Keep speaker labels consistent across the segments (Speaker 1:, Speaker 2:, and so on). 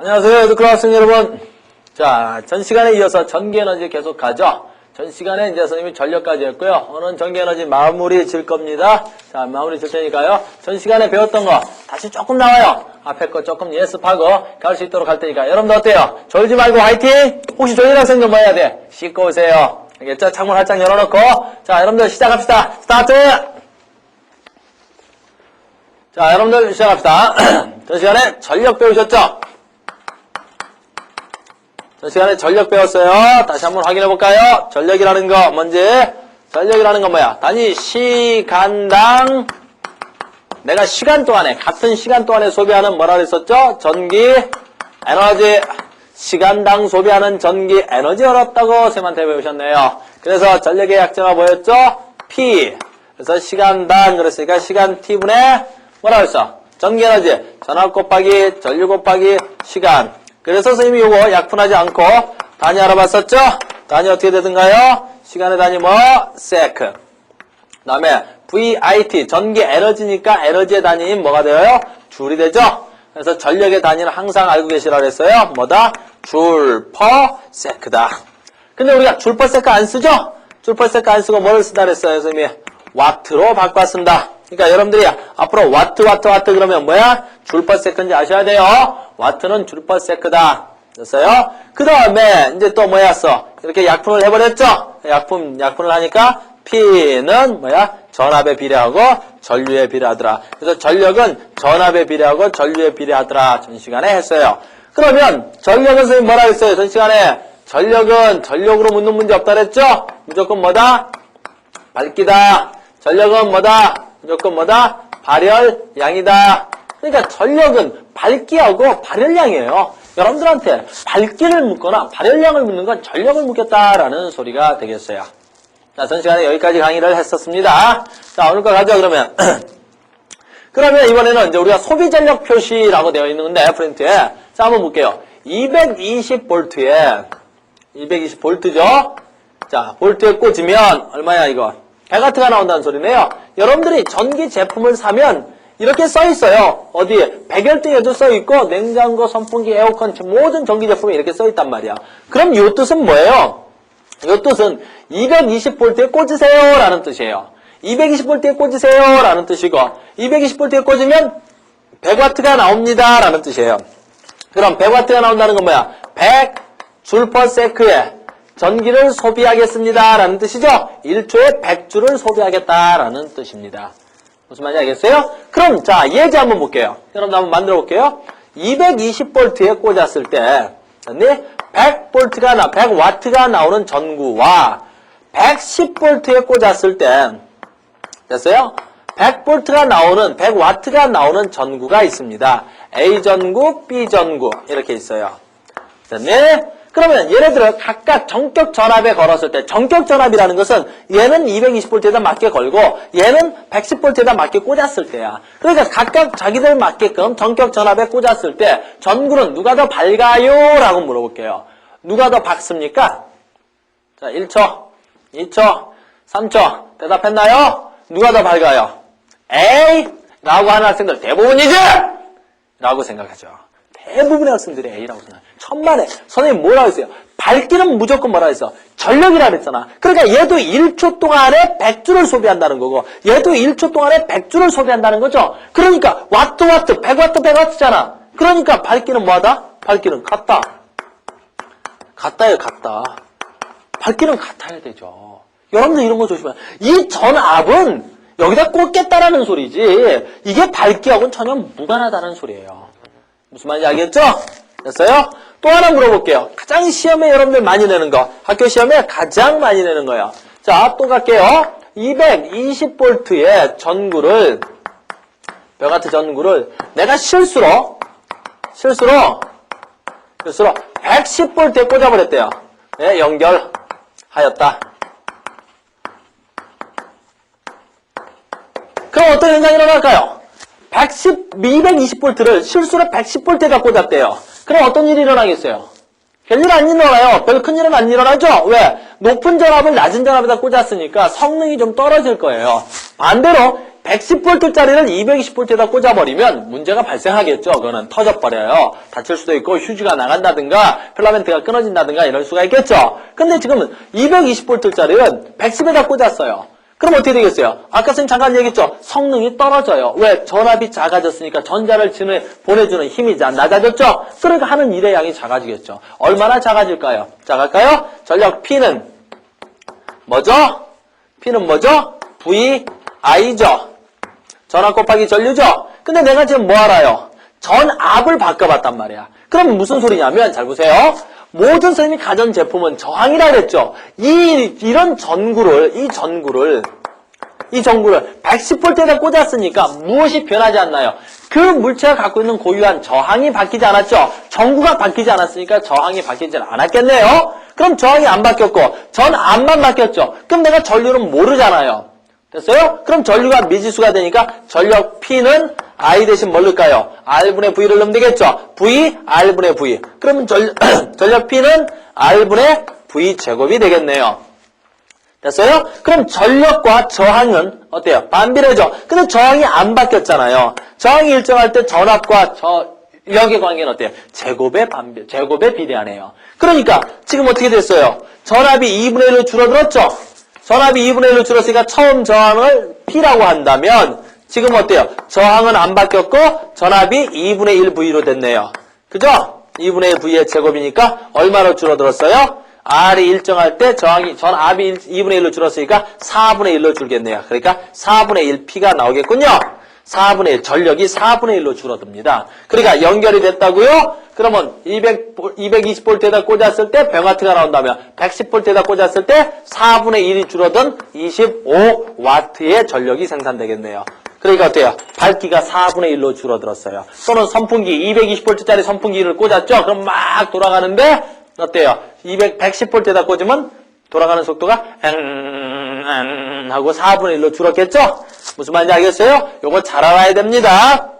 Speaker 1: 안녕하세요. educlass 여러분. 자, 전 시간에 이어서 전기에너지 계속 가죠. 전 시간에 이제 선생님이 전력까지 했고요. 오늘은 전기에너지 마무리 질 겁니다. 자, 마무리 질 테니까요. 전 시간에 배웠던 거 다시 조금 나와요. 앞에 거 조금 예습하고 갈 수 있도록 할 테니까 여러분들 어때요? 졸지 말고 화이팅! 혹시 졸린 학생들 뭐 해야 돼? 씻고 오세요. 알겠죠? 창문 활짝 열어놓고 자, 여러분들 시작합시다. 스타트! 자, 여러분들 시작합시다. 전 시간에 전력 배우셨죠? 전 시간에 전력 배웠어요. 다시 한번 확인해 볼까요? 전력이라는 거 뭔지? 전력이라는 건 뭐야? 단위 시간당 내가 시간 동안에 같은 시간 동안에 소비하는 뭐라 그랬었죠? 전기 에너지 시간당 소비하는 전기 에너지 열었다고 선생님한테 배우셨네요. 그래서 전력의 약자가 뭐였죠? P. 그래서 시간당 그랬으니까 시간 T분의 뭐라 그랬어? 전기 에너지 전압 곱하기 전류 곱하기 시간. 그래서 선생님이 요거 약분하지 않고 단위 알아봤었죠? 단위 어떻게 되던가요? 시간의 단위 뭐? sec. 그 다음에 VIT 전기 에너지니까 에너지의 단위인 뭐가 되어요? 줄이 되죠? 그래서 전력의 단위는 항상 알고 계시라 그랬어요. 뭐다? 줄 per sec다. 근데 우리가 줄 per sec 안 쓰죠? 줄 per sec 안 쓰고 뭐를 쓴다 그랬어요? 선생님이 와트로 바꿨습니다. 그러니까 여러분들이 앞으로 와트 그러면 뭐야? 줄 per sec인지 아셔야 돼요. 와트는 줄 per sec다. 됐어요? 그 다음에 이제 또 뭐였어? 이렇게 약분을 해버렸죠? 약분을 하니까 P는 뭐야? 전압에 비례하고 전류에 비례하더라. 그래서 전력은 전압에 비례하고 전류에 비례하더라. 전 시간에 했어요. 그러면 전력은 선생님 뭐라 했어요? 전 시간에 전력은 전력으로 묻는 문제 없다 그랬죠? 무조건 뭐다? 밝기다. 전력은 뭐다? 무조건 뭐다? 발열량이다. 그러니까 전력은 밝기하고 발열량이에요. 여러분들한테 밝기를 묻거나 발열량을 묻는 건 전력을 묻겠다라는 소리가 되겠어요. 자, 전 시간에 여기까지 강의를 했었습니다. 자, 오늘 거 가죠, 그러면. 그러면 이번에는 이제 우리가 소비 전력 표시라고 되어 있는 건데, 프린트에. 자, 한번 볼게요. 220V에, 220V죠? 자, 볼트에 꽂으면, 얼마야, 이거? 100W가 나온다는 소리네요. 여러분들이 전기 제품을 사면, 이렇게 써 있어요. 어디에? 백열등에도 써 있고, 냉장고, 선풍기, 에어컨, 모든 전기 제품에 이렇게 써 있단 말이야. 그럼 이 뜻은 뭐예요? 이 뜻은 220V에 꽂으세요 라는 뜻이에요. 220V에 꽂으세요 라는 뜻이고 220V에 꽂으면 100W가 나옵니다 라는 뜻이에요. 그럼 100W가 나온다는 건 뭐야? 100줄 per sec에 전기를 소비하겠습니다 라는 뜻이죠. 1초에 100줄을 소비하겠다 라는 뜻입니다. 무슨 말인지 알겠어요? 그럼 자 예제 한번 볼게요. 여러분 한번 만들어 볼게요. 220V에 꽂았을 때 100W가 나오는 전구와 110V에 꽂았을 때 됐어요? 100V가 나오는 100W가 나오는 전구가 있습니다. A 전구, B 전구 이렇게 있어요. 됐네? 그러면 얘네들을 각각 전격 전압에 걸었을 때 전격 전압이라는 것은 얘는 220V에다 맞게 걸고 얘는 110V에다 맞게 꽂았을 때야. 그러니까 각각 자기들 맞게끔 전격 전압에 꽂았을 때 전구는 누가 더 밝아요? 라고 물어볼게요. 누가 더 밝습니까? 자, 1초, 2초, 3초 대답했나요? 누가 더 밝아요? A! 라고 하는 학생들 대부분이지! 라고 생각하죠. 대부분의 학생들이 A라고 생각해요. 천만에 선생님 뭐라고 했어요? 밝기는 무조건 뭐라고 했어? 전력이라 그랬잖아. 그러니까 얘도 1초 동안에 100줄을 소비한다는 거고 얘도 1초 동안에 100줄을 소비한다는 거죠. 그러니까 와트 100W잖아. 그러니까 밝기는 뭐하다? 밝기는 같다. 같다요, 같다. 밝기는 같아야 되죠. 여러분들 이런 거 조심해요. 이 전압은 여기다 꽂겠다라는 소리지 이게 밝기하고는 전혀 무관하다는 소리예요. 무슨 말인지 알겠죠? 됐어요? 또 하나 물어볼게요. 가장 시험에 여러분들 많이 내는 거. 학교 시험에 가장 많이 내는 거예요. 자, 또 갈게요. 220V의 전구를, 뼈 같은 전구를 내가 실수로 110V에 꽂아버렸대요. 네, 연결하였다. 그럼 어떤 현상이 일어날까요? 220V를 실수로 110V에다 꽂았대요. 그럼 어떤 일이 일어나겠어요? 별일 안 일어나요. 별 큰 일은 안 일어나죠? 왜? 높은 전압을 낮은 전압에다 꽂았으니까 성능이 좀 떨어질 거예요. 반대로 110V짜리를 220V에다 꽂아버리면 문제가 발생하겠죠. 그거는 터져버려요. 다칠 수도 있고 휴지가 나간다든가 필라멘트가 끊어진다든가 이럴 수가 있겠죠. 근데 지금은 220V짜리는 110에다 꽂았어요. 그럼 어떻게 되겠어요? 아까 선생님 잠깐 얘기했죠. 성능이 떨어져요. 왜? 전압이 작아졌으니까 전자를 보내주는 힘이 낮아졌죠. 그러니까 하는 일의 양이 작아지겠죠. 얼마나 작아질까요? 작을까요? 전력 P는 뭐죠? P는 뭐죠? VI죠. 전압 곱하기 전류죠. 근데 내가 지금 뭐 알아요? 전압을 바꿔봤단 말이야. 그럼 무슨 소리냐면 잘 보세요. 모든 선생님이 가전제품은 저항이라 그랬죠. 이런 전구를 110V에다 꽂았으니까 무엇이 변하지 않나요? 그 물체가 갖고 있는 고유한 저항이 바뀌지 않았죠. 전구가 바뀌지 않았으니까 저항이 바뀌지 않았겠네요. 그럼 저항이 안 바뀌었고 전압만 바뀌었죠. 그럼 내가 전류는 모르잖아요. 됐어요? 그럼 전류가 미지수가 되니까 전력 P는 I 대신 뭘 넣을까요? R분의 V를 넣으면 되겠죠? V, R분의 V. 그러면 전력 P는 R분의 V 제곱이 되겠네요. 됐어요? 그럼 전력과 저항은 어때요? 반비례죠? 근데 저항이 안 바뀌었잖아요. 저항이 일정할 때 전압과 전력의 관계는 어때요? 제곱에 비례하네요. 그러니까 지금 어떻게 됐어요? 전압이 2분의 1로 줄어들었죠? 전압이 2분의 1로 줄었으니까 처음 저항을 P라고 한다면 지금 어때요? 저항은 안 바뀌었고 전압이 2분의 1 V로 됐네요. 그죠? 2분의 1 V의 제곱이니까 얼마로 줄어들었어요? R이 일정할 때 전압이 2분의 1로 줄었으니까 4분의 1로 줄겠네요. 그러니까 4분의 1 P가 나오겠군요. 4분의 1, 전력이 4분의 1로 줄어듭니다. 그러니까 연결이 됐다고요? 그러면 220V에다 꽂았을 때 병와트가 나온다면 110V에다 꽂았을 때 4분의 1이 줄어든 25W의 전력이 생산되겠네요. 그러니까 어때요? 밝기가 4분의 1로 줄어들었어요. 또는 선풍기, 220V짜리 선풍기를 꽂았죠? 그럼 막 돌아가는데 어때요? 110V에다 꽂으면 돌아가는 속도가 하고 4분의 1로 줄었겠죠? 무슨 말인지 알겠어요? 요거 잘 알아야 됩니다.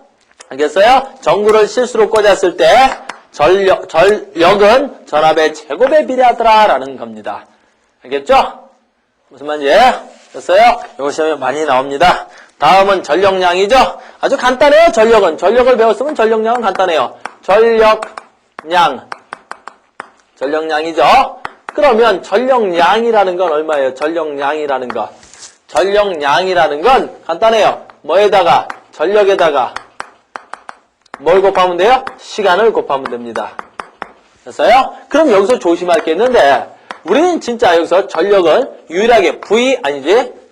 Speaker 1: 알겠어요? 전구를 실수로 꽂았을 때 전력은 전압의 제곱에 비례하더라라는 겁니다. 알겠죠? 무슨 말인지 됐어요? 요거 시험에 많이 나옵니다. 다음은 전력량이죠? 아주 간단해요. 전력을 배웠으면 전력량은 간단해요. 전력량이죠? 그러면 전력량이라는 건 얼마예요? 전력량이라는 건 간단해요. 뭐에다가? 전력에다가 뭘 곱하면 돼요? 시간을 곱하면 됩니다. 됐어요? 그럼 여기서 조심할 게 있는데 우리는 진짜 여기서 전력은 유일하게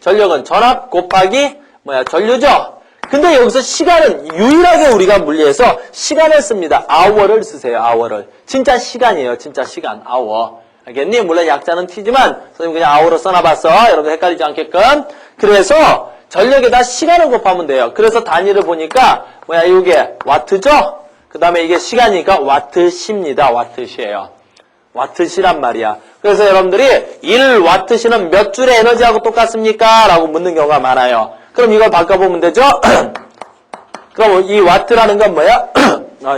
Speaker 1: 전력은 전압 곱하기 전류죠? 근데 여기서 시간은 유일하게 우리가 물리에서 시간을 씁니다. hour를 쓰세요. hour를. 진짜 시간이에요. 진짜 시간. hour. 알겠니? 물론 약자는 T지만 선생님 그냥 hour로 써놔봤어. 여러분 헷갈리지 않게끔. 그래서 전력에다 시간을 곱하면 돼요. 그래서 단위를 보니까 이게 와트죠? 그 다음에 이게 시간이니까 와트시입니다. 와트시예요. 와트시란 말이야. 그래서 여러분들이 1와트시는 몇 줄의 에너지하고 똑같습니까? 라고 묻는 경우가 많아요. 그럼 이걸 바꿔보면 되죠? 그럼 이 와트라는 건 뭐야?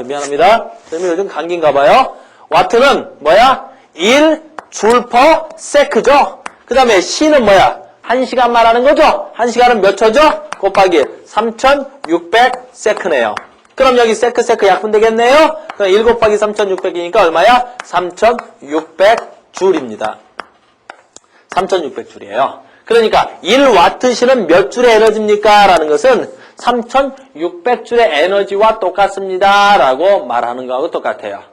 Speaker 1: 미안합니다. 선생님 요즘 감기인가 봐요. 와트는 뭐야? 1줄 per sec죠? 그 다음에 C는 뭐야? 1시간 말하는 거죠? 1시간은 몇 초죠? 곱하기 3600세크네요. 그럼 여기 세크 약분되겠네요? 그럼 1 곱하기 3600이니까 얼마야? 3600줄입니다. 3600줄이에요. 그러니까 1와트시는 몇 줄의 에너지입니까? 라는 것은 3600줄의 에너지와 똑같습니다. 라고 말하는 거하고 똑같아요.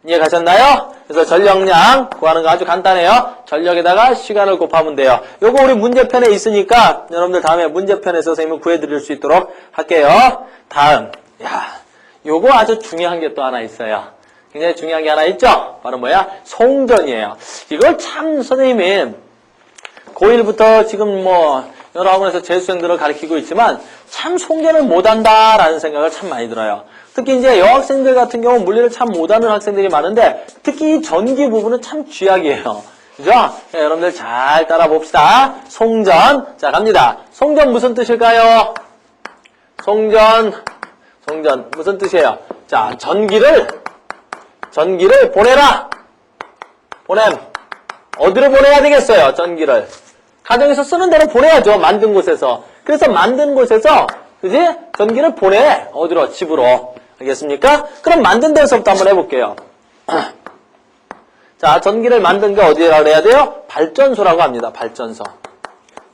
Speaker 1: 이해 가셨나요? 그래서 전력량 구하는 거 아주 간단해요. 전력에다가 시간을 곱하면 돼요. 요거 우리 문제편에 있으니까 여러분들 다음에 문제편에서 선생님은 구해드릴 수 있도록 할게요. 다음. 요거 아주 중요한 게 또 하나 있어요. 굉장히 중요한 게 하나 있죠? 바로 뭐야? 송전이에요. 이걸 참 선생님이 고1부터 지금 여러 학원에서 재수생들을 가르치고 있지만 참 송전을 못한다라는 생각을 참 많이 들어요. 특히 이제 여학생들 같은 경우 물리를 참 못하는 학생들이 많은데 특히 이 전기 부분은 참 쥐약이에요. 그죠? 네, 여러분들 잘 따라 봅시다. 송전. 자, 갑니다. 송전 무슨 뜻일까요? 송전 무슨 뜻이에요? 자, 전기를 보내라. 어디로 보내야 되겠어요? 전기를. 가정에서 쓰는 데는 보내야죠. 만든 곳에서. 그래서 만든 곳에서 그지? 전기를 보내. 어디로? 집으로. 알겠습니까? 그럼 만든 데서부터 한번 해볼게요. 자, 전기를 만든 게 어디라고 해야 돼요? 발전소라고 합니다. 발전소.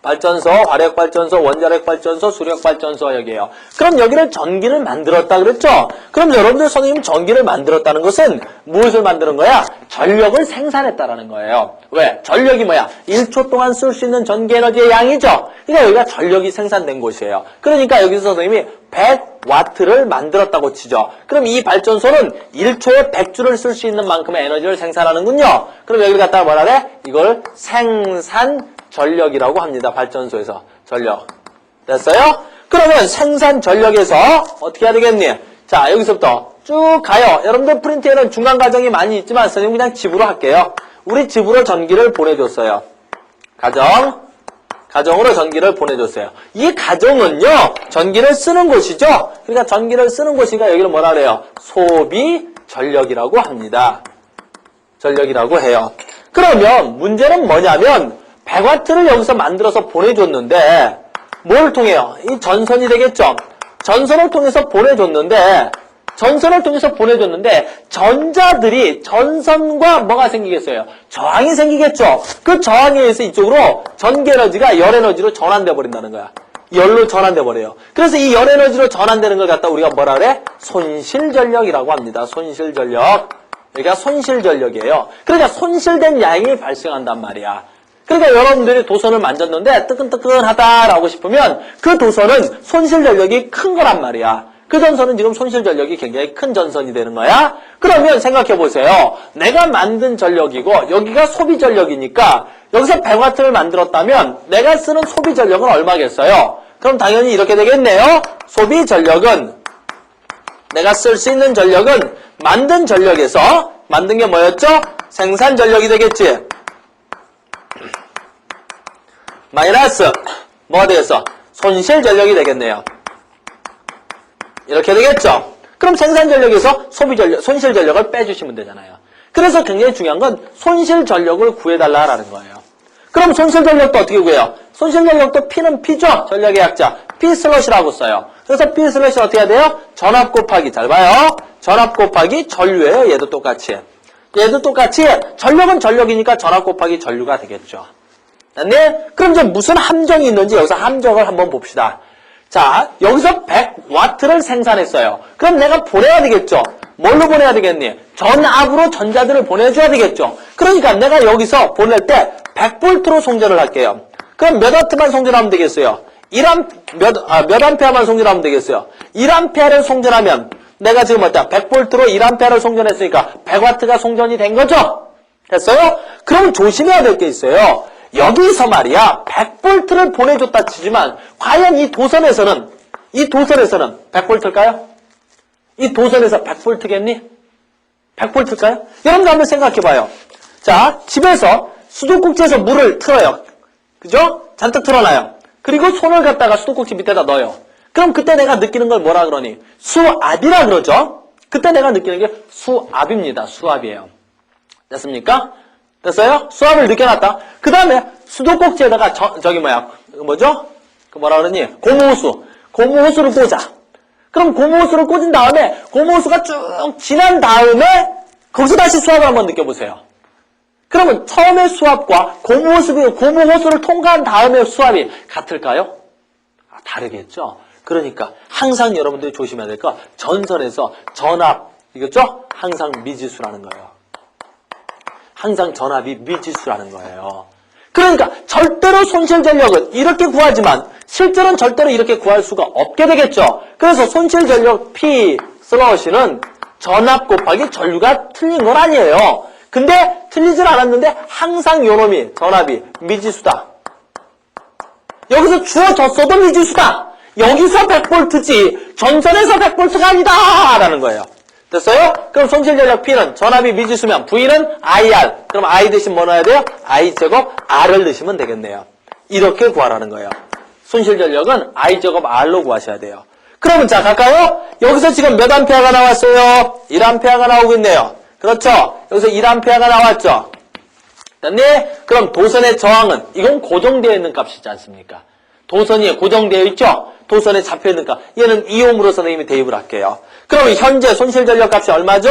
Speaker 1: 발전소, 화력발전소, 원자력발전소, 수력발전소 여기에요. 그럼 여기를 전기를 만들었다 그랬죠? 그럼 여러분들 선생님 전기를 만들었다는 것은 무엇을 만드는 거야? 전력을 생산했다라는 거예요. 왜? 전력이 뭐야? 1초 동안 쓸 수 있는 전기 에너지의 양이죠? 그러니까 여기가 전력이 생산된 곳이에요. 그러니까 여기서 선생님이 100W를 만들었다고 치죠. 그럼 이 발전소는 1초에 100J를 쓸 수 있는 만큼의 에너지를 생산하는군요. 그럼 여기를 갖다가 뭐라 그래? 이걸 생산 전력이라고 합니다. 발전소에서 전력. 됐어요? 그러면 생산 전력에서 어떻게 해야 되겠니? 자, 여기서부터 쭉 가요. 여러분들 프린트에는 중간 과정이 많이 있지만 선생님 그냥 집으로 할게요. 우리 집으로 전기를 보내줬어요. 가정으로 전기를 보내줬어요. 이 가정은요, 전기를 쓰는 곳이죠? 그러니까 전기를 쓰는 곳이니까 여기를 뭐라 그래요? 소비 전력이라고 합니다. 전력이라고 해요. 그러면 문제는 뭐냐면 100W를 여기서 만들어서 보내줬는데 뭘 통해요? 이 전선이 되겠죠? 전선을 통해서 보내줬는데 전자들이 전선과 뭐가 생기겠어요? 저항이 생기겠죠? 그 저항에 의해서 이쪽으로 전기 에너지가 열 에너지로 전환돼 버린다는 거야. 열로 전환돼 버려요. 그래서 이 열 에너지로 전환되는 걸 갖다 우리가 뭐라 그래? 손실전력이라고 합니다. 손실전력. 여기가 손실전력이에요. 그러니까 손실된 양이 발생한단 말이야. 그러니까 여러분들이 도선을 만졌는데 뜨끈뜨끈하다라고 싶으면 그 도선은 손실전력이 큰 거란 말이야. 그 전선은 지금 손실전력이 굉장히 큰 전선이 되는 거야. 그러면 생각해보세요. 내가 만든 전력이고 여기가 소비전력이니까 여기서 100W를 만들었다면 내가 쓰는 소비전력은 얼마겠어요? 그럼 당연히 이렇게 되겠네요. 소비전력은 내가 쓸 수 있는 전력은 만든 전력에서 만든 게 뭐였죠? 생산전력이 되겠지. 마이너스 뭐가 되겠어? 손실전력이 되겠네요. 이렇게 되겠죠? 그럼 생산전력에서 소비전력, 손실전력을 빼주시면 되잖아요. 그래서 굉장히 중요한 건 손실전력을 구해달라는 거예요. 그럼 손실전력도 어떻게 구해요? 손실전력도 P는 P죠? 전력의 약자. P 슬롯이라고 써요. 그래서 P 슬롯이 어떻게 해야 돼요? 전압 곱하기, 잘 봐요. 전압 곱하기 전류예요. 얘도 똑같이. 전력은 전력이니까 전압 곱하기 전류가 되겠죠. 네? 그럼 이제 무슨 함정이 있는지 여기서 함정을 한번 봅시다. 자, 여기서 100W를 생산했어요. 그럼 내가 보내야 되겠죠? 뭘로 보내야 되겠니? 전압으로 전자들을 보내줘야 되겠죠? 그러니까 내가 여기서 보낼 때 100V로 송전을 할게요. 그럼 몇 와트만 송전하면 되겠어요? 몇 암페어만 송전하면 되겠어요? 1A를 송전하면 내가 지금 100V로 1A를 송전했으니까 100W가 송전이 된 거죠? 됐어요? 그럼 조심해야 될 게 있어요. 여기서 말이야 100V를 보내줬다 치지만 과연 이 도선에서는 100V일까요? 이 도선에서 100V겠니? 100V일까요? 여러분들 한번 생각해봐요. 자, 집에서 수도꼭지에서 물을 틀어요. 그죠? 잔뜩 틀어놔요. 그리고 손을 갖다가 수도꼭지 밑에다 넣어요. 그럼 그때 내가 느끼는 걸 뭐라 그러니? 수압이라 그러죠? 그때 내가 느끼는 게 수압입니다. 수압이에요. 됐습니까? 됐어요? 수압을 느껴놨다. 그 다음에 수도꼭지에다가 뭐라 그러니? 고무호수를 꽂아. 그럼 고무호수를 꽂은 다음에 고무호수가 쭉 지난 다음에 거기서 다시 수압을 한번 느껴보세요. 그러면 처음의 수압과 고무호수를 통과한 다음에 수압이 같을까요? 다르겠죠? 그러니까 항상 여러분들이 조심해야 될 거 전선에서 전압, 이거죠? 항상 미지수라는 거예요. 항상 전압이 미지수라는 거예요. 그러니까 절대로 손실전력은 이렇게 구하지만 실제로는 절대로 이렇게 구할 수가 없게 되겠죠. 그래서 손실전력 P 슬러시는 전압 곱하기 전류가 틀린 건 아니에요. 근데 틀리진 않았는데 항상 요놈이 전압이 미지수다. 여기서 주어졌어도 미지수다. 여기서 100V지 전선에서 100V가 아니다 라는 거예요. 됐어요? 그럼 손실전력 P는 전압이 미지수면 V는 IR. 그럼 I 대신 뭐 넣어야 돼요? I제곱 R을 넣으시면 되겠네요. 이렇게 구하라는 거예요. 손실전력은 I제곱 R로 구하셔야 돼요. 그러면 자 갈까요? 여기서 지금 몇 암페어가 나왔어요? 1암페어가 나오고 있네요. 그렇죠? 여기서 1암페어가 나왔죠? 됐니? 그럼 도선의 저항은 이건 고정되어 있는 값이지 않습니까? 도선이 고정되어 있죠? 도선에 잡혀있으니까 얘는 2옴으로 선생님이 대입을 할게요. 그러면 현재 손실전력 값이 얼마죠?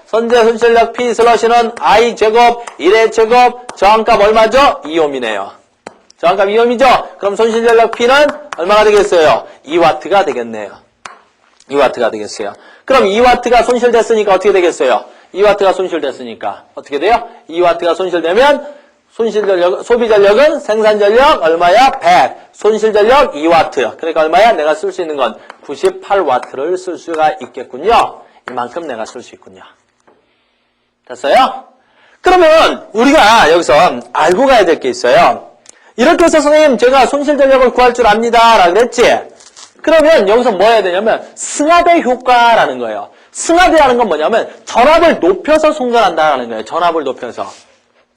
Speaker 1: 현재 손실전력 P 슬러시는 I 제곱 1의 제곱 저항값 얼마죠? 2옴이네요. 저항값 2옴이죠? 그럼 손실전력 P는 얼마가 되겠어요? 2W가 되겠네요. 2W가 되겠어요. 그럼 2W가 손실됐으니까 어떻게 되겠어요? 2W가 손실됐으니까 어떻게 돼요? 2W가 손실되면 소비전력은 생산전력 얼마야? 100. 손실전력 2W. 그러니까 얼마야? 내가 쓸 수 있는 건 98W를 쓸 수가 있겠군요. 이만큼 내가 쓸 수 있군요. 됐어요? 그러면 우리가 여기서 알고 가야 될 게 있어요. 이렇게 해서 선생님 제가 손실전력을 구할 줄 압니다 라고 그랬지? 그러면 여기서 뭐 해야 되냐면 승합의 효과라는 거예요. 승합이라는 건 뭐냐면 전압을 높여서 송전한다라는 거예요. 전압을 높여서.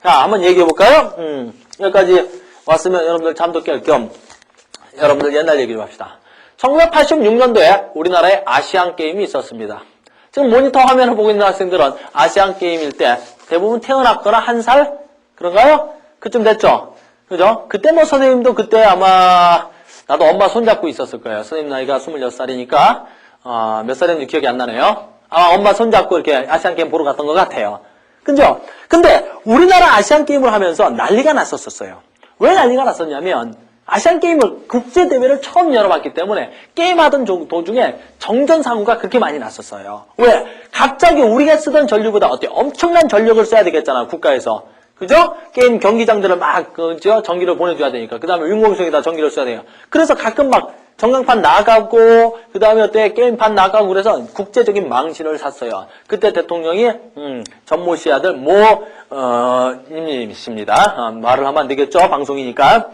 Speaker 1: 자, 한번 얘기해 볼까요? 여기까지 왔으면 여러분들 잠도 깰 겸 여러분들 옛날 얘기 좀 합시다. 1986년도에 우리나라에 아시안 게임이 있었습니다. 지금 모니터 화면을 보고 있는 학생들은 아시안 게임일 때 대부분 태어났거나 1살? 그런가요? 그쯤 됐죠? 그죠? 그때 뭐 선생님도 그때 아마 나도 엄마 손잡고 있었을 거예요. 선생님 나이가 26살이니까 몇 살인지 기억이 안 나네요. 아마 엄마 손잡고 이렇게 아시안 게임 보러 갔던 것 같아요. 그죠? 근데 우리나라 아시안 게임을 하면서 난리가 났었어요. 왜 난리가 났었냐면 아시안 게임을 국제대회를 처음 열어봤기 때문에 게임하던 도중에 정전사고가 그렇게 많이 났었어요. 왜? 갑자기 우리가 쓰던 전류보다 엄청난 전력을 써야 되겠잖아, 국가에서. 그죠? 게임 경기장들을 막, 전기를 보내줘야 되니까. 그 다음에 융공성에다 전기를 써야 돼요. 그래서 가끔 막 전광판 나가고, 그 다음에 게임판 나가고 그래서 국제적인 망신을 샀어요. 그때 대통령이, 전모 씨 아들, 님이십니다. 말을 하면 안 되겠죠? 방송이니까.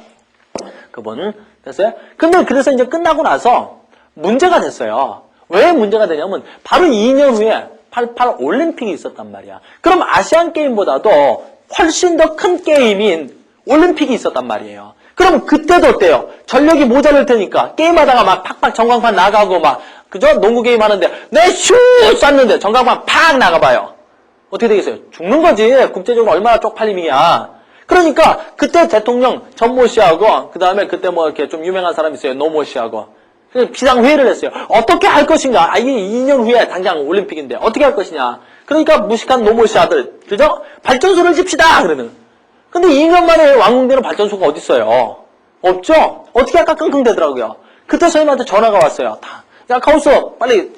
Speaker 1: 그분. 됐어요? 근데 그래서 이제 끝나고 나서 문제가 됐어요. 왜 문제가 되냐면, 바로 2년 후에 88 올림픽이 있었단 말이야. 그럼 아시안 게임보다도 훨씬 더 큰 게임인 올림픽이 있었단 말이에요. 그럼 그때도 어때요? 전력이 모자랄 테니까 게임하다가 막 팍팍 전광판 나가고 막 그죠? 농구 게임 하는데 내 슛 쐈는데 전광판 팍 나가봐요. 어떻게 되겠어요? 죽는 거지. 국제적으로 얼마나 쪽팔림이야. 그러니까 그때 대통령 전모 씨하고 그 다음에 그때 뭐 이렇게 좀 유명한 사람이 있어요. 노모 씨하고 비상회의를 했어요. 어떻게 할 것인가? 이게 2년 후에 당장 올림픽인데 어떻게 할 것이냐? 그러니까 무식한 노모 씨 아들, 그죠? 발전소를 짓시다! 그러면. 근데 2년 만에 완공되는 발전소가 어디 있어요? 없죠? 어떻게 할까 끙끙대더라고요. 그때 선생님한테 전화가 왔어요. 야, 카우스, 빨리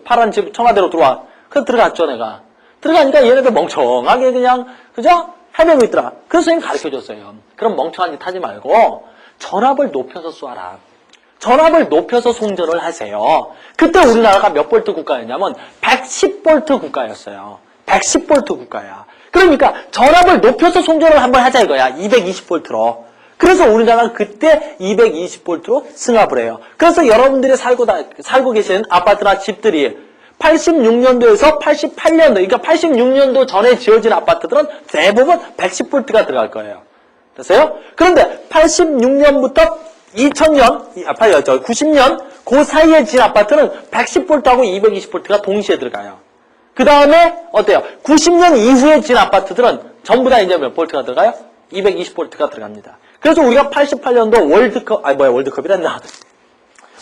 Speaker 1: 파란 집 청와대로 들어와. 그래서 들어갔죠, 내가. 들어가니까 얘네들 멍청하게 그냥, 그죠? 헤매고 있더라. 그래서 선생님 가르쳐줬어요. 그럼 멍청한 짓 하지 말고, 전압을 높여서 쏘아라. 전압을 높여서 송전을 하세요. 그때 우리나라가 몇 볼트 국가였냐면 110볼트 국가였어요. 110볼트 국가야. 그러니까 전압을 높여서 송전을 한번 하자 이거야. 220볼트로. 그래서 우리나라는 그때 220볼트로 승합을 해요. 그래서 여러분들이 살고 계신 아파트나 집들이 86년도에서 88년도, 그러니까 86년도 전에 지어진 아파트들은 대부분 110볼트가 들어갈 거예요. 됐어요? 그런데 86년부터 90년 그 사이에 지은 아파트는 110볼트하고 220볼트가 동시에 들어가요. 그 다음에 어때요? 90년 이후에 지은 아파트들은 전부 다 이제 몇 볼트가 들어가요? 220볼트가 들어갑니다. 그래서 우리가 88년도 월드컵이랬나?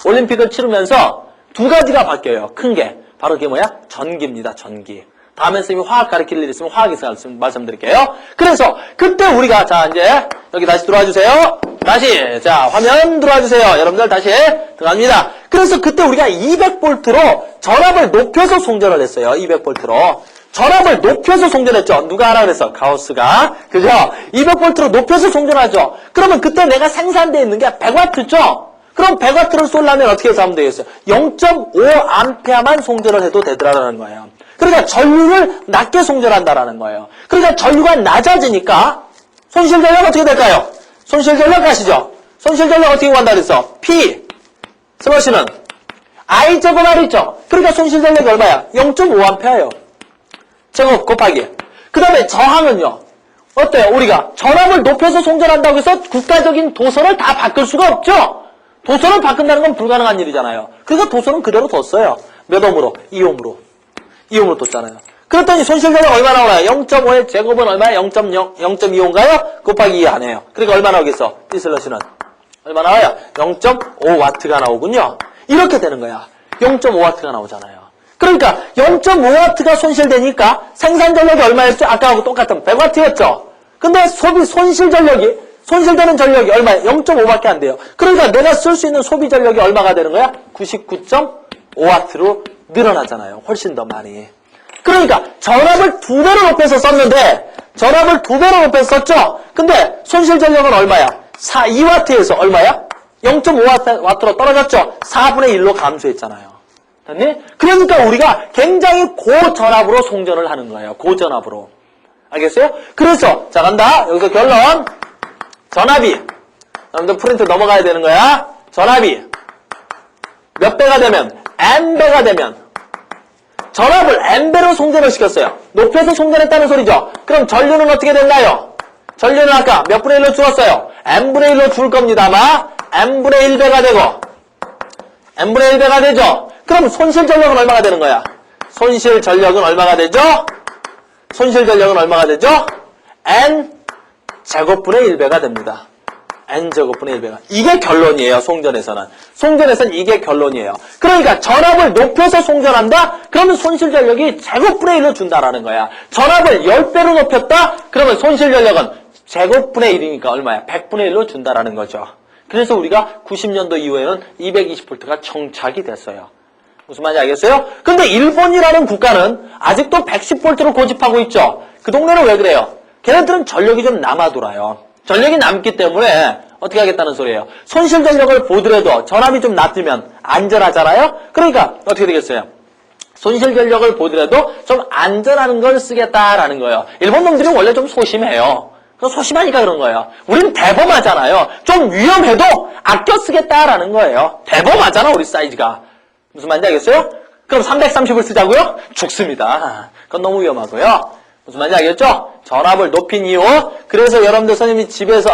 Speaker 1: 올림픽을 치르면서 두 가지가 바뀌어요. 큰 게. 바로 그게 뭐야? 전기입니다. 전기. 다음에 선생님이 화학 가르칠 일 있으면 화학에서 말씀드릴게요. 그래서 그때 우리가 자 이제 여기 다시 들어와 주세요. 다시 자 화면 들어와 주세요. 여러분들 다시 들어갑니다. 그래서 그때 우리가 200볼트로 전압을 높여서 송전을 했어요. 200볼트로. 전압을 높여서 송전했죠. 누가 하라 그랬어? 가우스가. 그죠? 200볼트로 높여서 송전하죠. 그러면 그때 내가 생산되어 있는 게 100W죠? 그럼 100W를 쏠려면 어떻게 해서 하면 되겠어요? 0.5A만 송전을 해도 되더라는 거예요. 그러니까 전류를 낮게 송전한다라는 거예요. 그러니까 전류가 낮아지니까 손실전력 어떻게 될까요? 손실전력 아시죠? 손실전력 어떻게 구한다 그랬어? P 슬러시는 I 제곱 R 있죠? 그러니까 손실전력이 얼마야? 0.5A예요. 제곱 곱하기. 그 다음에 저항은요. 어때요? 우리가 전압을 높여서 송전한다고 해서 국가적인 도선을 다 바꿀 수가 없죠? 도선을 바꾼다는 건 불가능한 일이잖아요. 그래서 도선은 그대로 뒀어요. 몇 옴으로? 2옴으로. 2옴으로 뒀잖아요. 그랬더니 손실전력 얼마 나오나요? 0.5의 제곱은 얼마야? 0.2옴가요? 곱하기 2 안 해요. 그러니까 얼마 나오겠어? P 슬러시는 얼마 나와요? 0.5W가 나오군요. 이렇게 되는 거야. 0.5W가 나오잖아요. 그러니까 0.5W가 손실되니까 생산 전력이 얼마였죠? 아까하고 똑같은 100W였죠. 근데 손실되는 전력이 얼마예요? 0.5밖에 안 돼요. 그러니까 내가 쓸 수 있는 소비 전력이 얼마가 되는 거야? 99.5W로 늘어나잖아요. 훨씬 더 많이. 그러니까 전압을 2배로 높여서 썼는데 전압을 2배로 높여서 썼죠? 근데 손실 전력은 얼마야? 2W에서 얼마야? 0.5W로 떨어졌죠? 4분의 1로 감소했잖아요. 됐니? 그러니까 우리가 굉장히 고전압으로 송전을 하는 거예요. 고전압으로. 알겠어요? 그래서 자 간다. 여기서 결론. 전압이 여러분들 프린트 넘어가야 되는 거야. 전압이 몇 배가 되면 N배가 되면 전압을 N배로 송전을 시켰어요. 높여서 송전했다는 소리죠. 그럼 전류는 어떻게 됐나요? 전류는 아까 몇 분의 1로 줄었어요? N분의 1로 줄 겁니다. 아마 N분의 1배가 되고 N분의 1배가 되죠. 그럼 손실 전력은 얼마가 되는 거야? 손실 전력은 얼마가 되죠? 손실 전력은 얼마가 되죠? N 제곱분의 1배가 됩니다. N제곱분의 1배가. 이게 결론이에요. 송전에서는. 송전에서는 이게 결론이에요. 그러니까 전압을 높여서 송전한다? 그러면 손실 전력이 제곱분의 1로 준다라는 거야. 전압을 10배로 높였다? 그러면 손실 전력은 제곱분의 1이니까 얼마야? 100분의 1로 준다라는 거죠. 그래서 우리가 90년도 이후에는 220V가 정착이 됐어요. 무슨 말인지 알겠어요? 근데 일본이라는 국가는 아직도 110V로 고집하고 있죠. 그 동네는 왜 그래요? 걔네들은 전력이 좀 남아돌아요. 전력이 남기 때문에 어떻게 하겠다는 소리예요? 손실 전력을 보더라도 전압이 좀 낮으면 안전하잖아요? 그러니까 어떻게 되겠어요? 손실 전력을 보더라도 좀 안전한 걸 쓰겠다라는 거예요. 일본 놈들이 원래 좀 소심해요. 소심하니까 그런 거예요. 우리는 대범하잖아요. 좀 위험해도 아껴 쓰겠다라는 거예요. 대범하잖아 우리 사이즈가. 무슨 말인지 알겠어요? 그럼 330을 쓰자고요? 죽습니다. 그건 너무 위험하고요. 무슨 말인지 알겠죠? 전압을 높인 이유. 그래서 여러분들 선생님이 집에서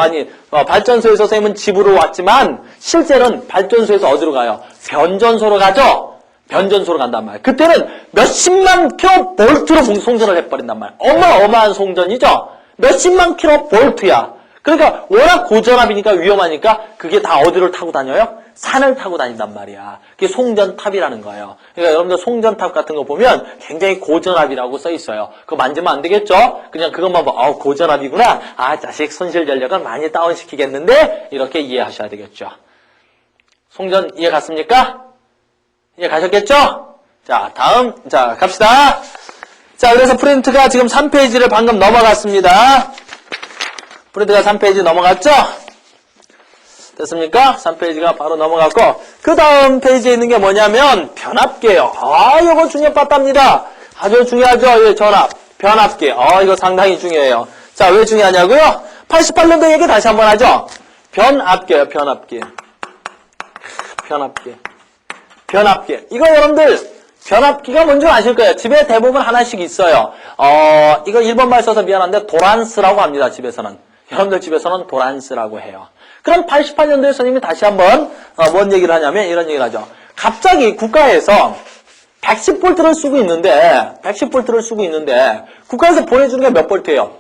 Speaker 1: 발전소에서 선생님은 집으로 왔지만 실제는 발전소에서 어디로 가요? 변전소로 가죠? 변전소로 간단 말이에요. 그때는 몇십만 킬로 볼트로 송전을 해버린단 말이에요. 어마어마한 송전이죠? 몇십만 킬로 볼트야. 그러니까 워낙 고전압이니까 위험하니까 그게 다 어디를 타고 다녀요? 산을 타고 다닌단 말이야. 그게 송전탑이라는 거예요. 그러니까 여러분들 송전탑 같은 거 보면 굉장히 고전압이라고 써 있어요. 그거 만지면 안 되겠죠? 그냥 그것만 봐. 고전압이구나. 자식 손실 전력은 많이 다운시키겠는데? 이렇게 이해하셔야 되겠죠. 송전 이해 갔습니까? 이해 가셨겠죠? 자, 다음. 자, 갑시다. 자, 그래서 프린트가 지금 3페이지를 방금 넘어갔습니다. 프린트가 3페이지 넘어갔죠? 됐습니까? 3페이지가 바로 넘어갔고 그 다음 페이지에 있는 게 뭐냐면 변압계예요. 이거 중요합답니다. 아주 중요하죠. 예, 전압, 변압계. 이거 상당히 중요해요. 자, 왜 중요하냐고요? 88년도 얘기 다시 한번 하죠. 변압계예요. 변압계. 변압계. 이거 여러분들 변압기가 뭔지 아실 거예요. 집에 대부분 하나씩 있어요. 이거 일본말 써서 미안한데 도란스라고 합니다. 집에서는. 여러분들 집에서는 도란스라고 해요. 그럼 88년도에 선생님이 다시 한번 뭔 얘기를 하냐면 이런 얘기를 하죠. 갑자기 국가에서 110V를 쓰고 있는데 국가에서 보내주는 게 몇 볼트예요?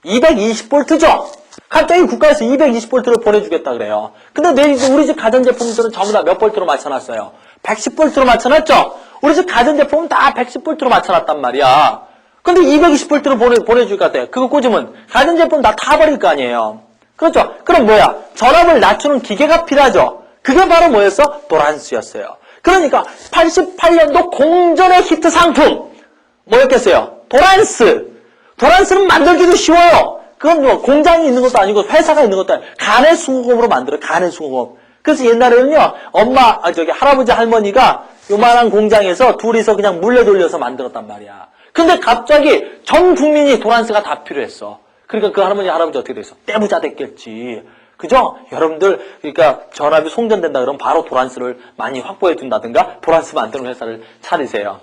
Speaker 1: 220V죠? 갑자기 국가에서 220V를 보내주겠다 그래요. 근데 우리 집 가전제품들은 전부 다 몇 볼트로 맞춰놨어요? 110V로 맞춰놨죠? 우리 집 가전제품은 다 110V로 맞춰놨단 말이야. 근데 220V로 보내줄 것 같아요. 그거 꽂으면 가전제품 다 타버릴 거 아니에요. 그렇죠? 그럼 뭐야? 전압을 낮추는 기계가 필요하죠? 그게 바로 뭐였어? 도란스였어요. 그러니까 88년도 공전의 히트 상품 뭐였겠어요? 도란스. 도란스는 만들기도 쉬워요. 그건 뭐 공장이 있는 것도 아니고 회사가 있는 것도 아니고 간의 수공업으로 만들어요. 간의 수공업. 그래서 옛날에는요. 할아버지 할머니가 요만한 공장에서 둘이서 그냥 물레 돌려서 만들었단 말이야. 근데 갑자기 전 국민이 도란스가 다 필요했어. 그러니까 그 할아버지 어떻게 됐어? 떼부자 됐겠지. 그죠? 여러분들, 그러니까 전압이 송전된다 그러면 바로 도란스를 많이 확보해 둔다든가 도란스 만드는 회사를 차리세요.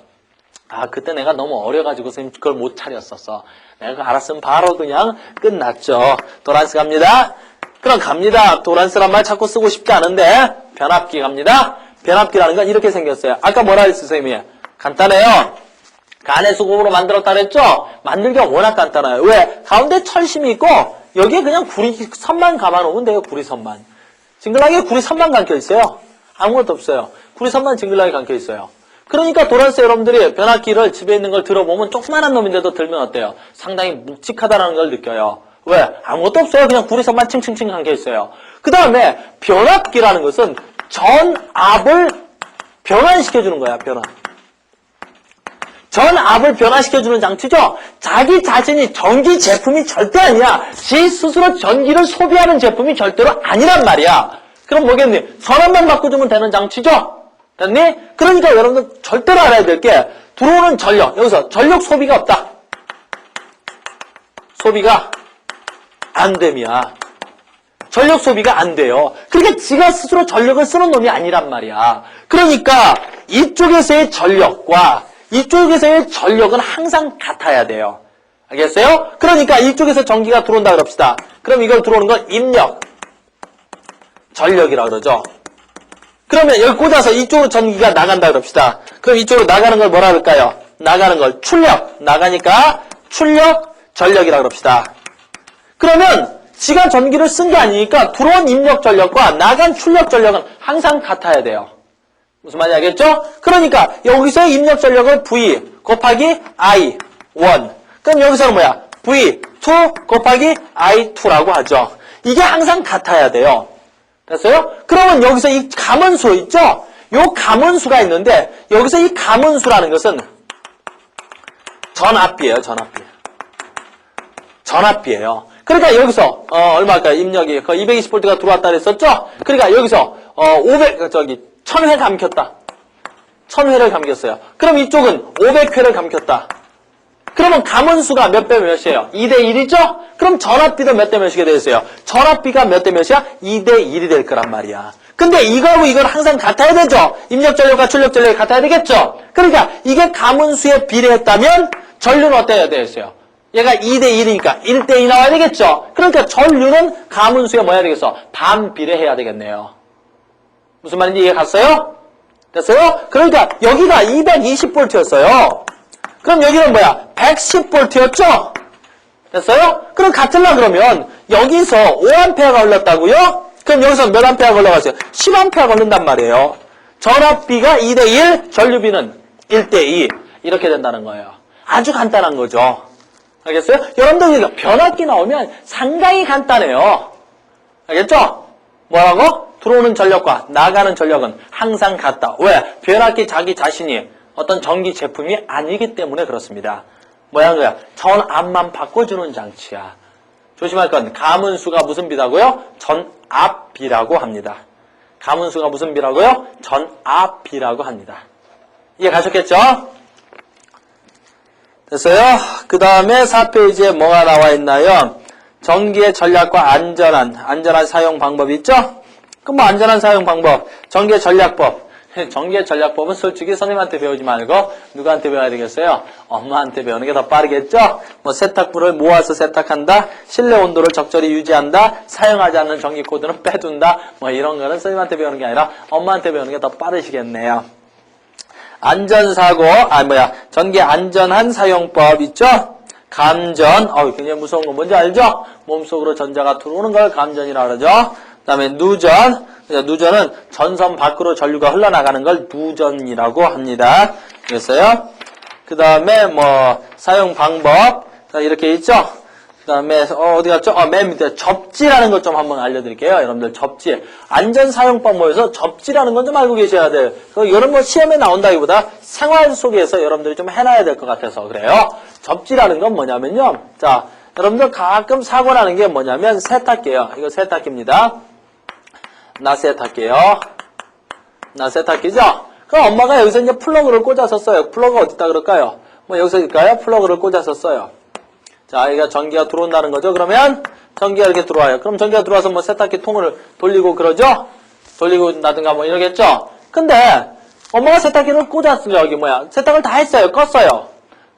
Speaker 1: 그때 내가 너무 어려가지고 선생님 그걸 못 차렸었어. 내가 그거 알았으면 바로 그냥 끝났죠. 도란스 갑니다. 그럼 갑니다. 도란스란 말 자꾸 쓰고 싶지 않은데 변압기 갑니다. 변압기라는 건 이렇게 생겼어요. 아까 뭐라 했어요, 선생님이? 간단해요. 간의 수공으로 만들었다 그랬죠? 만들기가 워낙 간단해요. 왜? 가운데 철심이 있고 여기에 그냥 구리선만 감아놓으면 돼요. 구리선만. 징글하게 구리선만 감겨있어요. 아무것도 없어요. 구리선만 징글하게 감겨있어요. 그러니까 돌아서 여러분들이 변압기를 집에 있는 걸 들어보면 조그만한 놈인데도 들면 어때요? 상당히 묵직하다는 걸 느껴요. 왜? 아무것도 없어요. 그냥 구리선만 칭칭칭 감겨있어요. 그 다음에 변압기라는 것은 전압을 변환시켜주는 거야. 전압을 변화시켜주는 장치죠. 자기 자신이 전기 제품이 절대 아니야. 지 스스로 전기를 소비하는 제품이 절대로 아니란 말이야. 그럼 뭐겠니? 전압만 바꿔주면 되는 장치죠. 됐니? 그러니까 여러분들 절대로 알아야 될 게 들어오는 전력, 여기서 전력 소비가 없다. 소비가 안 됨이야. 전력 소비가 안 돼요. 그러니까 지가 스스로 전력을 쓰는 놈이 아니란 말이야. 그러니까 이쪽에서의 전력과 이쪽에서의 전력은 항상 같아야 돼요. 알겠어요? 그러니까 이쪽에서 전기가 들어온다 그럽시다. 그럼 이걸 들어오는 건 입력, 전력이라 그러죠. 그러면 여기 꽂아서 이쪽으로 전기가 나간다 그럽시다. 그럼 이쪽으로 나가는 걸 뭐라 그럴까요? 나가는 걸 출력, 나가니까 출력, 전력이라 그럽시다. 그러면 지가 전기를 쓴 게 아니니까 들어온 입력 전력과 나간 출력 전력은 항상 같아야 돼요. 무슨 말인지 알겠죠? 그러니까 여기서의 입력 전력을 V 곱하기 I1. 그럼 여기서는 뭐야? V2 곱하기 I2라고 하죠. 이게 항상 같아야 돼요. 됐어요? 그러면 여기서 이 감원수 있죠? 요 감원수가 있는데 여기서 이 감원수라는 것은 전압비예요. 전압비예요. 그러니까 여기서 얼마일까요? 입력이 220V가 들어왔다 그랬었죠? 그러니까 여기서 1000회 감켰다. 1000회를 감겼어요. 그럼 이쪽은 500회를 감켰다. 그러면 감원수가 몇 배 몇이에요? 2대 1이죠? 그럼 전압비도 몇 대 몇이게 되었어요? 전압비가 몇 대 몇이야? 2대 1이 될 거란 말이야. 근데 이거하고 이건 항상 같아야 되죠? 입력 전력과 출력 전력이 같아야 되겠죠? 그러니까 이게 감원수에 비례했다면 전류는 어때야 되겠어요? 얘가 2대 1이니까 1대 2 나와야 되겠죠? 그러니까 전류는 감원수에 뭐 해야 되겠어? 반비례해야 되겠네요. 무슨 말인지 이해 갔어요? 됐어요? 그러니까 여기가 220V였어요. 그럼 여기는 뭐야? 110V였죠? 됐어요? 그럼 같을라 그러면 여기서 5A가 흘렀다고요? 그럼 여기서 몇 A가 흘러갔어요? 10A 걸린단 말이에요. 전압비가 2대 1, 전류비는 1대 2 이렇게 된다는 거예요. 아주 간단한 거죠. 알겠어요? 여러분들 변압기 나오면 상당히 간단해요. 알겠죠? 뭐라고? 들어오는 전력과 나가는 전력은 항상 같다. 왜? 변압기 자기 자신이 어떤 전기 제품이 아니기 때문에 그렇습니다. 뭐야 거야? 전압만 바꿔주는 장치야. 조심할 건 감원수가 무슨 비라고요? 전압비라고 합니다. 감원수가 무슨 비라고요? 전압비라고 합니다. 이해 가셨겠죠? 됐어요? 그 다음에 4페이지에 뭐가 나와 있나요? 전기의 전략과 안전한 사용 방법이 있죠? 그럼 뭐 안전한 사용 방법, 전기의 전략법. 전기의 전략법은 솔직히 선생님한테 배우지 말고 누구한테 배워야 되겠어요? 엄마한테 배우는 게 더 빠르겠죠? 뭐 세탁물을 모아서 세탁한다, 실내 온도를 적절히 유지한다, 사용하지 않는 전기 코드는 빼둔다, 뭐 이런 거는 선생님한테 배우는 게 아니라 엄마한테 배우는 게 더 빠르시겠네요. 안전사고, 전기 안전한 사용법 있죠? 감전, 굉장히 무서운 거 뭔지 알죠? 몸속으로 전자가 들어오는 걸 감전이라 그러죠? 그 다음에 누전, 누전은 전선 밖으로 전류가 흘러나가는 걸 누전이라고 합니다. 그랬어요? 그 다음에 사용 방법, 이렇게 있죠? 그 다음에 어디 갔죠? 맨 밑에 접지라는 것 좀 한번 알려드릴게요. 여러분들 접지. 안전 사용법 모여서 접지라는 건 좀 알고 계셔야 돼요. 이런 시험에 나온다기보다 생활 속에서 여러분들이 좀 해놔야 될 것 같아서 그래요. 접지라는 건 뭐냐면요. 자, 여러분들 가끔 사고 나는 게 뭐냐면 세탁기예요. 이거 세탁기입니다. 나 세탁기죠? 그럼 엄마가 여기서 이제 플러그를 꽂아서 써요. 플러그 어디다 그럴까요? 여기서 일까요? 플러그를 꽂아서 써요. 자, 여기가 전기가 들어온다는 거죠. 그러면 전기가 이렇게 들어와요. 그럼 전기가 들어와서 세탁기 통을 돌리고 그러죠? 돌리고 나든가 이러겠죠? 근데 엄마가 세탁기를 꽂았어요. 여기 세탁을 다 했어요. 껐어요.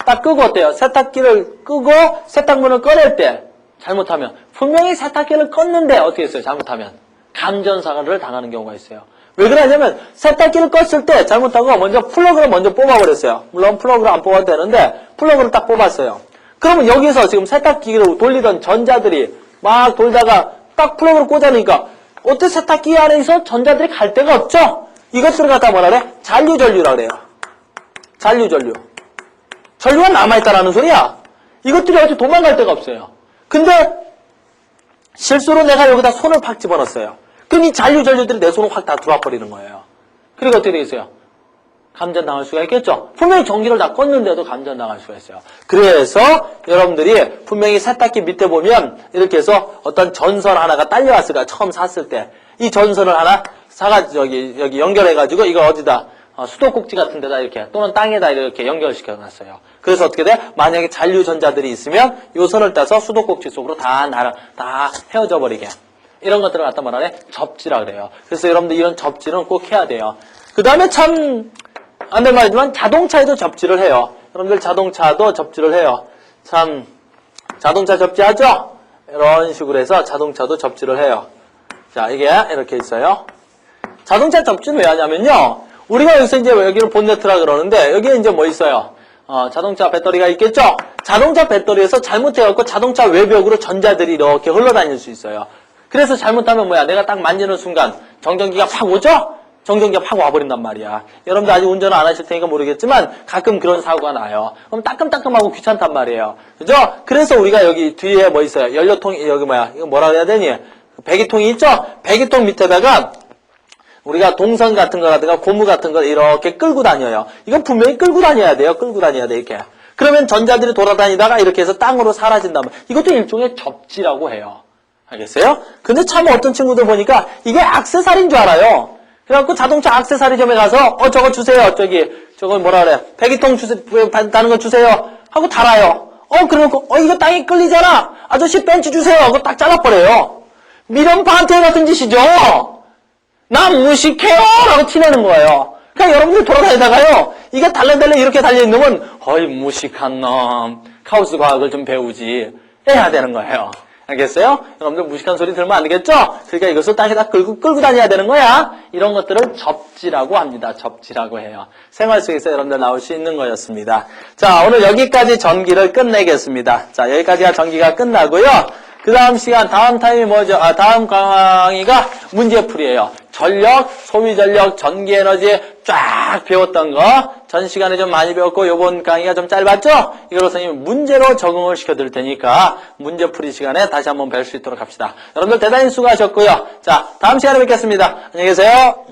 Speaker 1: 딱 끄고 어때요? 세탁기를 끄고 세탁물을 꺼낼 때 잘못하면 분명히 세탁기를 껐는데 어떻게 했어요? 잘못하면 감전사고를 당하는 경우가 있어요. 왜 그러냐면 세탁기를 껐을 때 잘못하고 먼저 플러그를 먼저 뽑아버렸어요. 물론 플러그를 안 뽑아도 되는데 플러그를 딱 뽑았어요. 그러면 여기서 지금 세탁기를 돌리던 전자들이 막 돌다가 딱 플러그를 꽂아놓으니까 어때? 세탁기 안에서 전자들이 갈 데가 없죠? 이것들을 갖다 뭐라 그래? 잔류전류라 그래요. 잔류전류. 전류가 남아있다라는 소리야. 이것들이 어디 도망갈 데가 없어요. 근데 실수로 내가 여기다 손을 팍 집어넣었어요. 그럼 이 잔류전류들이 내 손을 확 다 들어와 버리는 거예요. 그리고 어떻게 되겠어요? 감전당할 수가 있겠죠? 분명히 전기를 다 껐는데도 감전당할 수가 있어요. 그래서 여러분들이 분명히 세탁기 밑에 보면 이렇게 해서 어떤 전선 하나가 딸려왔을 거야. 처음 샀을 때. 이 전선을 하나 여기 연결해가지고 이거 어디다 수도꼭지 같은 데다 이렇게 또는 땅에다 이렇게 연결시켜 놨어요. 그래서 어떻게 돼? 만약에 잔류전자들이 있으면 이 선을 따서 수도꼭지 속으로 다 헤어져 버리게. 이런 것들을 갖다 말하네? 접지라 그래요. 그래서 여러분들 이런 접지는 꼭 해야 돼요. 그 다음에 참, 안 될 말이지만 자동차에도 접지를 해요. 여러분들 자동차도 접지를 해요. 참, 자동차 접지하죠? 이런 식으로 해서 자동차도 접지를 해요. 자, 이게 이렇게 있어요. 자동차 접지는 왜 하냐면요. 우리가 여기서 이제 여기를 본네트라 그러는데, 여기에 이제 뭐 있어요? 자동차 배터리가 있겠죠? 자동차 배터리에서 잘못해갖고 자동차 외벽으로 전자들이 이렇게 흘러다닐 수 있어요. 그래서 잘못하면 뭐야? 내가 딱 만지는 순간 정전기가 팍 오죠? 정전기가 팍 와버린단 말이야. 여러분들 아직 운전을 안 하실 테니까 모르겠지만 가끔 그런 사고가 나요. 그럼 따끔따끔하고 귀찮단 말이에요. 그죠? 그래서 우리가 여기 뒤에 뭐 있어요? 연료통이, 여기 뭐야? 이거 뭐라 그래야 되니? 배기통이 있죠? 배기통 밑에다가 우리가 동선 같은 거라든가 고무 같은 걸 이렇게 끌고 다녀요. 이건 분명히 끌고 다녀야 돼요. 끌고 다녀야 돼, 이렇게. 그러면 전자들이 돌아다니다가 이렇게 해서 땅으로 사라진단 말이에요. 이것도 일종의 접지라고 해요. 알겠어요? 근데 참 어떤 친구들 보니까 이게 액세서리인 줄 알아요. 그래갖고 자동차 액세서리점에 가서 저거 주세요. 저거 뭐라 그래? 배기통 주세요. 다는 거 주세요. 하고 달아요. 그러고 이거 땅에 끌리잖아. 아저씨 벤치 주세요. 그거 딱 잘라버려요. 미련 반태 같은 짓이죠. 나 무식해요! 라고 티내는 거예요. 그냥 여러분들 돌아다니다가요, 이게 달래달래 이렇게 달려있는 건, 어이, 무식한 놈, 카오스 과학을 좀 배우지, 해야 되는 거예요. 알겠어요? 여러분들 무식한 소리 들으면 안 되겠죠? 그러니까 이것을 땅에다 끌고 다녀야 되는 거야. 이런 것들을 접지라고 합니다. 접지라고 해요. 생활 속에서 여러분들 나올 수 있는 거였습니다. 자, 오늘 여기까지 전기를 끝내겠습니다. 자, 여기까지가 전기가 끝나고요. 그 다음 시간, 다음 타임이 뭐죠? 다음 강의가 문제풀이에요. 전력, 소비전력, 전기에너지 쫙 배웠던 거 전 시간에 좀 많이 배웠고 요번 강의가 좀 짧았죠? 이걸 선생님이 문제로 적응을 시켜드릴 테니까 문제풀이 시간에 다시 한번 뵐 수 있도록 합시다. 여러분들 대단히 수고하셨고요. 자, 다음 시간에 뵙겠습니다. 안녕히 계세요.